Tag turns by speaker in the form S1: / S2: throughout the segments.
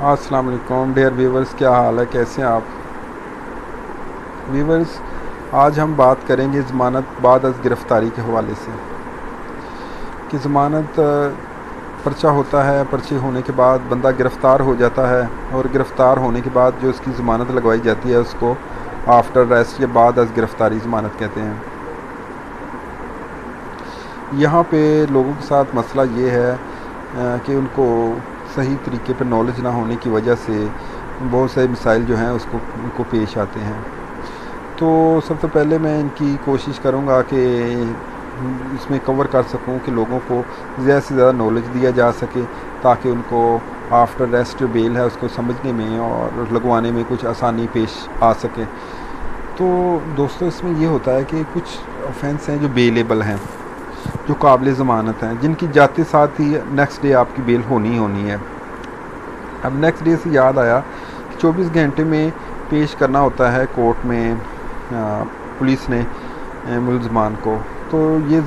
S1: अस्सलाम वालेकुम dear viewers, क्या हाल है, कैसे हैं आप व्यूवर्स। आज हम बात करेंगे ज़मानत बाद अज़ गिरफ़्तारी के हवाले से कि ज़मानत पर्चा होता है। पर्चे होने के बाद बंदा गिरफ़्तार हो जाता है और गिरफ़्तार होने के बाद जो उसकी ज़मानत लगवाई जाती है उसको आफ्टर अरेस्ट या बाद अज़ गिरफ़्तारी ज़मानत कहते हैं। यहाँ पे लोगों के साथ मसला ये है कि उनको सही तरीके पर नॉलेज ना होने की वजह से बहुत सारे मसाइल जो हैं उसको उनको पेश आते हैं। तो सबसे पहले मैं इनकी कोशिश करूँगा कि इसमें कवर कर सकूँ कि लोगों को ज़्यादा से ज़्यादा नॉलेज दिया जा सके ताकि उनको आफ्टर अरेस्ट जो बेल है उसको समझने में और लगवाने में कुछ आसानी पेश आ सके। तो दोस्तों, इसमें ये होता है कि कुछ ऑफेंस हैं जो बेलेबल हैं, जो काबिल ज़मानत हैं, जिनकी जाते साथ ही नेक्स्ट डे आपकी बेल होनी है। अब नेक्स्ट डे से याद आया कि 24 घंटे में पेश करना होता है कोर्ट में पुलिस ने मुलज़मान को। तो ये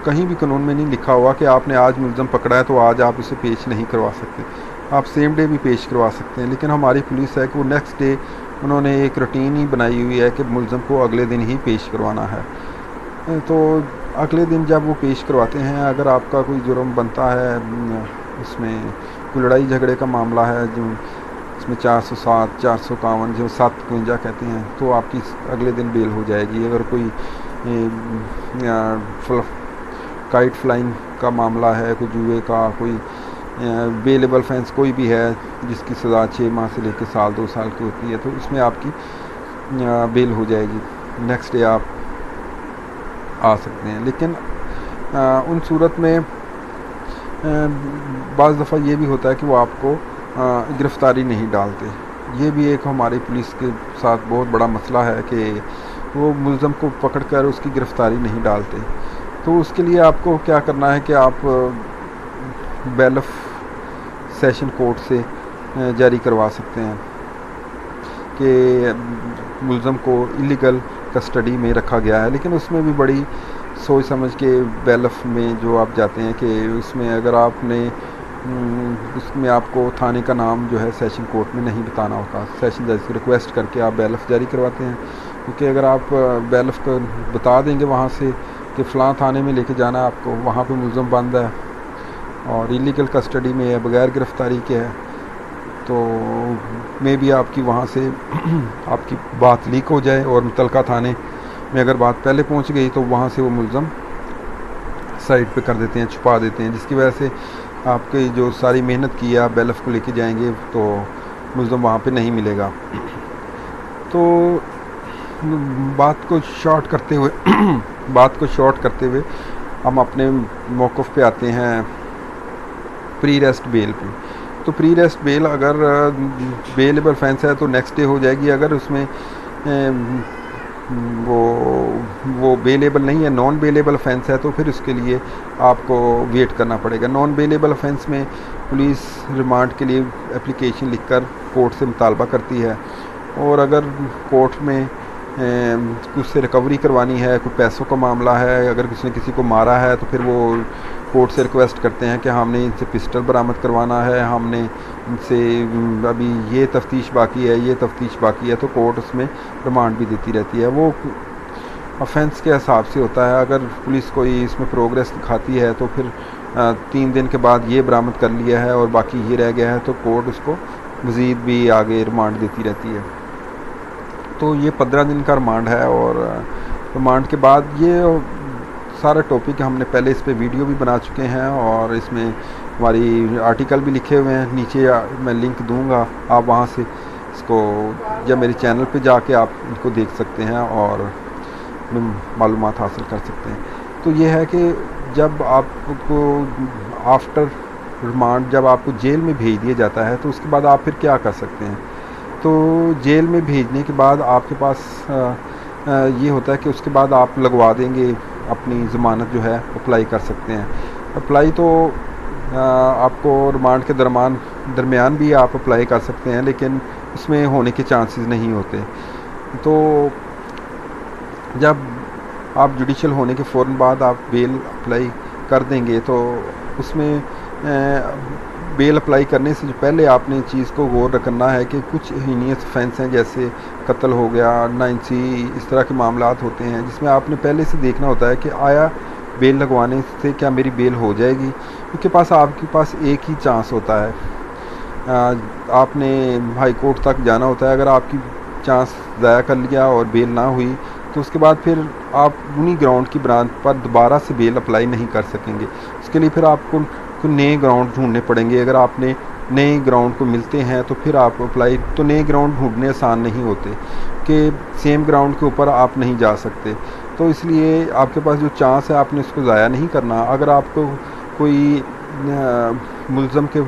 S1: कहीं भी कानून में नहीं लिखा हुआ कि आपने आज मुलज़म पकड़ा है तो आज आप उसे पेश नहीं करवा सकते। आप सेम डे भी पेश करवा सकते हैं, लेकिन हमारी पुलिस है कि वो नेक्स्ट डे उन्होंने एक रूटीन ही बनाई हुई है कि मुलज़म को अगले दिन ही पेश करवाना है। तो अगले दिन जब वो पेश करवाते हैं, अगर आपका कोई जुर्म बनता है, उसमें कोई लड़ाई झगड़े का मामला है जो इसमें 407, 451 जो 752 कहते हैं, तो आपकी अगले दिन बेल हो जाएगी। अगर कोई काइट फ्लाइंग का मामला है, कोई जुए का, कोई बेलेबल फेंस कोई भी है जिसकी सज़ा 6 माह से लेकर साल 2 साल की होती है, तो इसमें आपकी बेल हो जाएगी। नेक्स्ट डे आप आ सकते हैं। लेकिन उन सूरत में बाज़ दफ़ा ये भी होता है कि वो आपको गिरफ़्तारी नहीं डालते। ये भी एक हमारी पुलिस के साथ बहुत बड़ा मसला है कि वो मुलज़म को पकड़कर उसकी गिरफ़्तारी नहीं डालते। तो उसके लिए आपको क्या करना है कि आप बेलफ सेशन कोर्ट से जारी करवा सकते हैं कि मुलज़म को इलीगल कस्टडी में रखा गया है। लेकिन उसमें भी बड़ी सोच समझ के बेलफ में जो आप जाते हैं कि उसमें अगर आपने उसमें आपको थाने का नाम जो है सेशन कोर्ट में नहीं बताना होता। सेशन जज से रिक्वेस्ट करके आप बेलफ जारी करवाते हैं, क्योंकि अगर आप बेलफ को बता देंगे वहाँ से कि फ़लाँ थाने में लेके जाना है आपको, वहाँ पे मुलज़म बंद है और इलीगल कस्टडी में है, बग़ैर गिरफ़्तारी के है, तो मे भी आपकी वहाँ से आपकी बात लीक हो जाए और मुतलका थाने में अगर बात पहले पहुँच गई तो वहाँ से वो मुलज़म साइड पे कर देते हैं, छुपा देते हैं, जिसकी वजह से आपकी जो सारी मेहनत की है आप बेलफ को लेके जाएंगे तो मुलज़म वहाँ पे नहीं मिलेगा। तो बात को शॉर्ट करते हुए हम अपने मौक़िफ़ पे आते हैं प्री रेस्ट बेल पे। तो प्री रेस्ट बेल अगर बेलेबल फेंस है तो नेक्स्ट डे हो जाएगी। अगर उसमें वो बेलेबल नहीं है, नॉन बेलेबल ऑफेंस है, तो फिर उसके लिए आपको वेट करना पड़ेगा। नॉन बेलेबल ऑफेंस में पुलिस रिमांड के लिए एप्लीकेशन लिखकर कोर्ट से मुतालबा करती है, और अगर कोर्ट में कुछ से रिकवरी करवानी है, कोई पैसों का मामला है, अगर किसी ने किसी को मारा है तो फिर वो कोर्ट से रिक्वेस्ट करते हैं कि हमने इनसे पिस्टल बरामद करवाना है, हमने इनसे अभी ये तफ्तीश बाकी है, ये तफ्तीश बाकी है, तो कोर्ट उसमें रिमांड भी देती रहती है। वो ऑफेंस के हिसाब से होता है। अगर पुलिस कोई इसमें प्रोग्रेस दिखाती है तो फिर 3 दिन के बाद ये बरामद कर लिया है और बाकी ये रह गया है, तो कोर्ट उसको मज़ीद भी आगे रिमांड देती रहती है। तो ये 15 दिन का रिमांड है, और रिमांड के बाद ये सारा टॉपिक हमने पहले इस पे वीडियो भी बना चुके हैं और इसमें हमारी आर्टिकल भी लिखे हुए हैं। नीचे मैं लिंक दूंगा, आप वहाँ से इसको या मेरे चैनल पे जाके आप इनको देख सकते हैं और मालूमात हासिल कर सकते हैं। तो ये है कि जब आपको आफ्टर रिमांड जब आपको जेल में भेज दिया जाता है तो उसके बाद आप फिर क्या कर सकते हैं। तो जेल में भेजने के बाद आपके पास ये होता है कि उसके बाद आप लगवा देंगे अपनी ज़मानत जो है अप्लाई कर सकते हैं। अप्लाई तो आपको रिमांड के दरमियान भी आप अप्लाई कर सकते हैं, लेकिन उसमें होने के चांसेस नहीं होते। तो जब आप जुडिशल होने के फ़ौरन बाद आप बेल अप्लाई कर देंगे तो उसमें बेल अप्लाई करने से पहले आपने चीज़ को गौर रखना है कि कुछ हीनियस ऑफेंस हैं, जैसे कत्ल हो गया, 9C, इस तरह के मामलात होते हैं जिसमें आपने पहले से देखना होता है कि आया बेल लगवाने से क्या मेरी बेल हो जाएगी, क्योंकि आपके पास एक ही चांस होता है। आपने हाई कोर्ट तक जाना होता है। अगर आपकी चांस ज़ाया कर लिया और बेल ना हुई तो उसके बाद फिर आप उन्हीं ग्राउंड की ब्रांच पर दोबारा से बेल अप्लाई नहीं कर सकेंगे। उसके लिए फिर आपको नए ग्राउंड ढूंढने पड़ेंगे। अगर आपने नए ग्राउंड को मिलते हैं तो फिर आप अप्लाई, तो नए ग्राउंड ढूंढने आसान नहीं होते कि सेम ग्राउंड के ऊपर आप नहीं जा सकते। तो इसलिए आपके पास जो चांस है आपने उसको ज़ाया नहीं करना। अगर आपको कोई मुल्ज़म के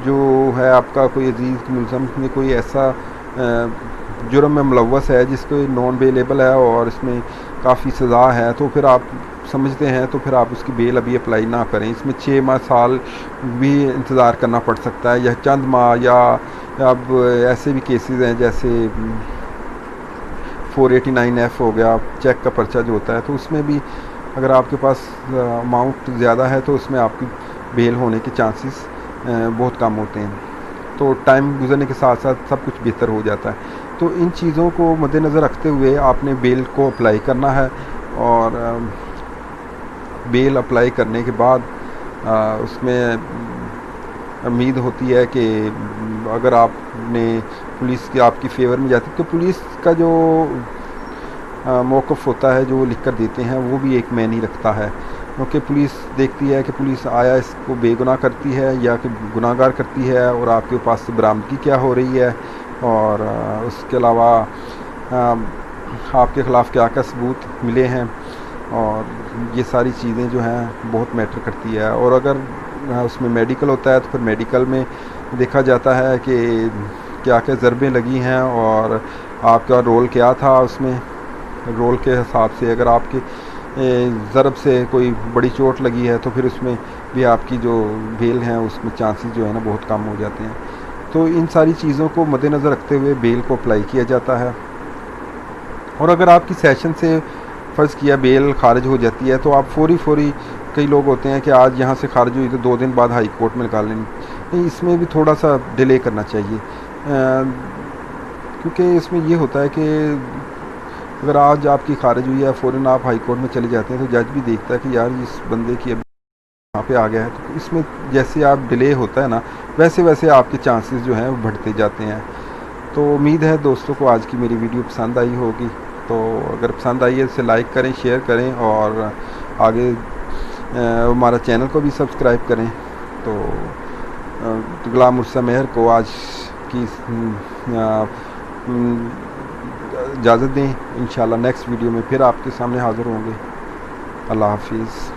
S1: जो है, आपका कोई अजीज़ मुल्ज़म में कोई ऐसा जुर्म में मुलव्वस है जिसको नॉन बेलेबल है और इसमें काफ़ी सज़ा है, तो फिर आप समझते हैं तो फिर आप उसकी बेल अभी अप्लाई ना करें। इसमें 6 माह साल भी इंतज़ार करना पड़ सकता है, या चंद माह, या अब ऐसे भी केसेस हैं जैसे 489F हो गया, चेक का पर्चा जो होता है, तो उसमें भी अगर आपके पास अमाउंट ज़्यादा है तो उसमें आपकी बेल होने के चांसेस बहुत कम होते हैं। तो टाइम गुजरने के साथ साथ सब कुछ बेहतर हो जाता है। तो इन चीज़ों को मद्देनज़र रखते हुए आपने बेल को अप्लाई करना है, और बेल अप्लाई करने के बाद उसमें उम्मीद होती है कि अगर आपने पुलिस की आपकी फेवर में जाती है तो पुलिस का जो मौक़िफ़ होता है जो वो लिख कर देते हैं वो भी एक मायने रखता है, क्योंकि पुलिस देखती है कि पुलिस आया इसको बेगुनाह करती है या कि गुनाहगार करती है, और आपके पास से बरामदगी क्या हो रही है, और उसके अलावा आपके ख़िलाफ़ क्या क्या सबूत मिले हैं, और ये सारी चीज़ें जो हैं बहुत मैटर करती है। और अगर उसमें मेडिकल होता है तो फिर मेडिकल में देखा जाता है कि क्या क्या ज़रबें लगी हैं और आपका रोल क्या था उसमें। रोल के हिसाब से अगर आपके ज़रब से कोई बड़ी चोट लगी है तो फिर उसमें भी आपकी जो बेल है उसमें चांसेस जो है ना बहुत कम हो जाते हैं। तो इन सारी चीज़ों को मद्देनज़र रखते हुए बेल को अप्लाई किया जाता है। और अगर आपकी सेशन से फ़र्ज़ किया बेल खारिज हो जाती है तो आप फौरी कई लोग होते हैं कि आज यहाँ से खारिज हुई तो 2 दिन बाद हाई कोर्ट में निकाल लेंगे, नहीं, इसमें भी थोड़ा सा डिले करना चाहिए, क्योंकि इसमें ये होता है कि अगर आज आपकी खारिज हुई है फ़ौरन आप हाई कोर्ट में चले जाते हैं तो जज भी देखता है कि यार इस बंदे की अभी यहाँ पे आ गया है, तो इसमें जैसे आप डिले होता है ना वैसे वैसे आपके चांसेस जो हैं वो बढ़ते जाते हैं। तो उम्मीद है दोस्तों को आज की मेरी वीडियो पसंद आई होगी। तो अगर पसंद आई है तो लाइक करें, शेयर करें, और आगे हमारा चैनल को भी सब्सक्राइब करें। तो गुलाम मुर्सा मेहर को आज की इजाज़त दें। इंशाल्लाह नेक्स्ट वीडियो में फिर आपके सामने हाज़िर होंगे। अल्लाह हाफिज़।